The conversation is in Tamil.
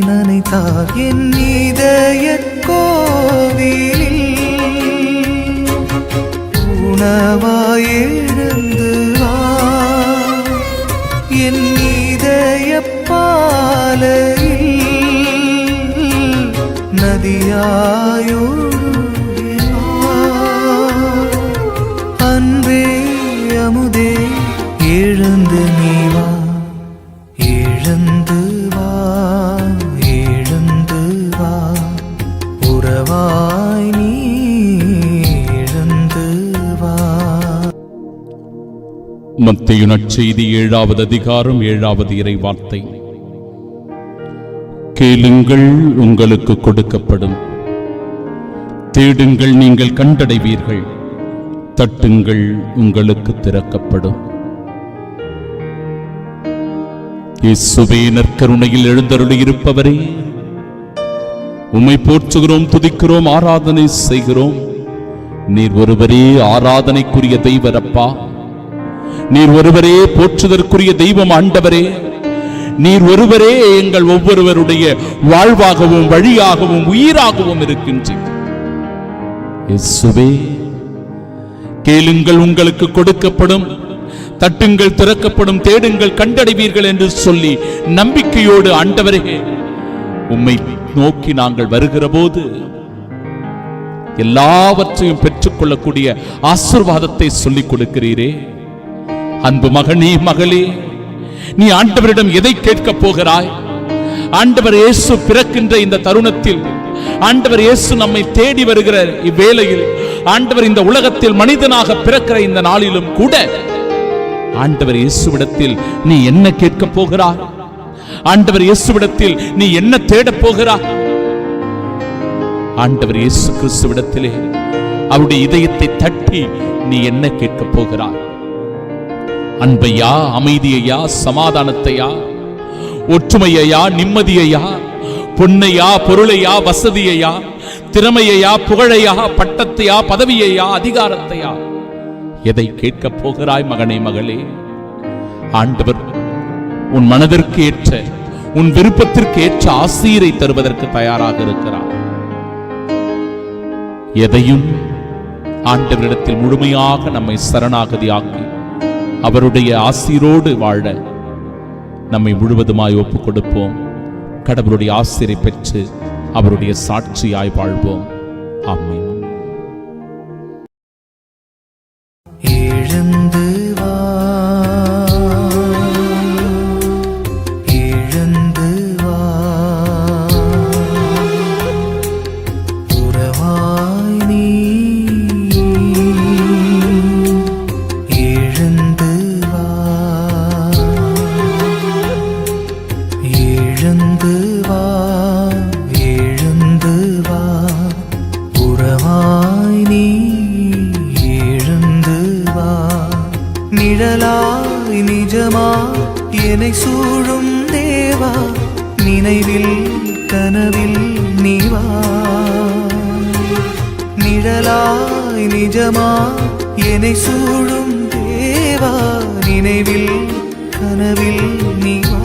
நனைத்தார் என் இதய கோவிலில் உணவாயெழுந்து வா என் இதய பாலையில் நதியாயோடு அன்பே அமுதே எழுந்து நீ வா எழுந்து வா எழுந்து வா உறவாய் நீ எழுந்து வா. மத்தேயு நற்செய்தி 7வது அதிகாரம் 7வது இறை வார்த்தை. கேளுங்கள் உங்களுக்கு கொடுக்கப்படும், தேடுங்கள் நீங்கள் கண்டடைவீர்கள், தட்டுங்கள் உங்களுக்கு திறக்கப்படும். இயேசுவே நற்கருணையில் எழுந்தருளி இருப்பவரே, உம்மை போற்றுகிறோம், துதிக்கிறோம், ஆராதனை செய்கிறோம். நீர் ஒருவரே ஆராதனைக்குரிய தெய்வரப்பா, நீர் ஒருவரே போற்றுதற்குரிய தெய்வம் ஆண்டவரே, நீர் ஒருவரே எங்கள் ஒவ்வொருவருடைய வாழ்வாகவும் வழியாகவும் உயிராகவும் இருக்கின்றீர். இயேசுவே, கேளுங்கள் உங்களுக்கு கொடுக்கப்படும், தட்டுங்கள் திறக்கப்படும், தேடுங்கள் கண்டடைவீர்கள் என்று சொல்லி நம்பிக்கையோடு ஆண்டவரே உம்மை நோக்கி நாங்கள் வருகிற போது எல்லாவற்றையும் பெற்றுக்கொள்ளக்கூடிய ஆசீர்வாதத்தை சொல்லிக் கொடுக்கிறீரே. அன்பு மகனே மகளே, நீ ஆண்டவரிடம் எதை கேட்கப் போகிறாய்? ஆண்டவர் இயேசு பிறக்கின்ற இந்த தருணத்தில், ஆண்டவர் இயேசு நம்மை தேடி வருகிற இவ்வேளையில், ஆண்டவர் இந்த உலகத்தில் மனிதனாக பிறக்கிற இந்த நாளிலும் கூட ஆண்டவர் இயேசுவிடத்தில் நீ என்ன கேட்கப் போகிறாய்? ஆண்டவர் இயேசுவிடத்தில் நீ என்ன தேடப் போகிறாய்? ஆண்டவர் இயேசு கிறிஸ்துவிடத்திலே அவருடைய இதயத்தை தட்டி நீ என்ன கேட்கப் போகிறாய்? அன்பையா, அமைதியையா, சமாதானத்தையா, ஒற்றுமையா, நிம்மதியையா, பொன்னையா, பொருளையா, வசதியையா, திறமையையா, புகழையா, பட்டத்தையா, பதவியையா, அதிகாரத்தையா? எதை கேட்கப் போகிறாய் மகனே மகளே? ஆண்டவர் உன் மனதிற்கு ஏற்ற, உன் விருப்பத்திற்கு ஏற்ற ஆசீரை தருவதற்கு தயாராக இருக்கிறார். எதையும் ஆண்டவரிடத்தில் முழுமையாக நம்மை சரணாகதியாக்கி அவருடைய ஆசீரோடு வாழ நம்மை முழுவதுமாய் ஒப்புக் கொடுப்போம். கடவுளுடைய ஆசீரை பெற்று அவருடைய சாட்சியாய் வாழ்வோம். ஆமென். எழுந்து வா எழுந்து வா உறவாய் நீ எழுந்து வா எழுந்து வா எழுந்து வா உறவாய் நீ நிழலாய் நிஜமா என்னை சூழும் தேவா, நினைவில் கனவில் நீவா. நிழலாய் நிஜமா என்னை சூழும் தேவா, நினைவில் கனவில் நீவா.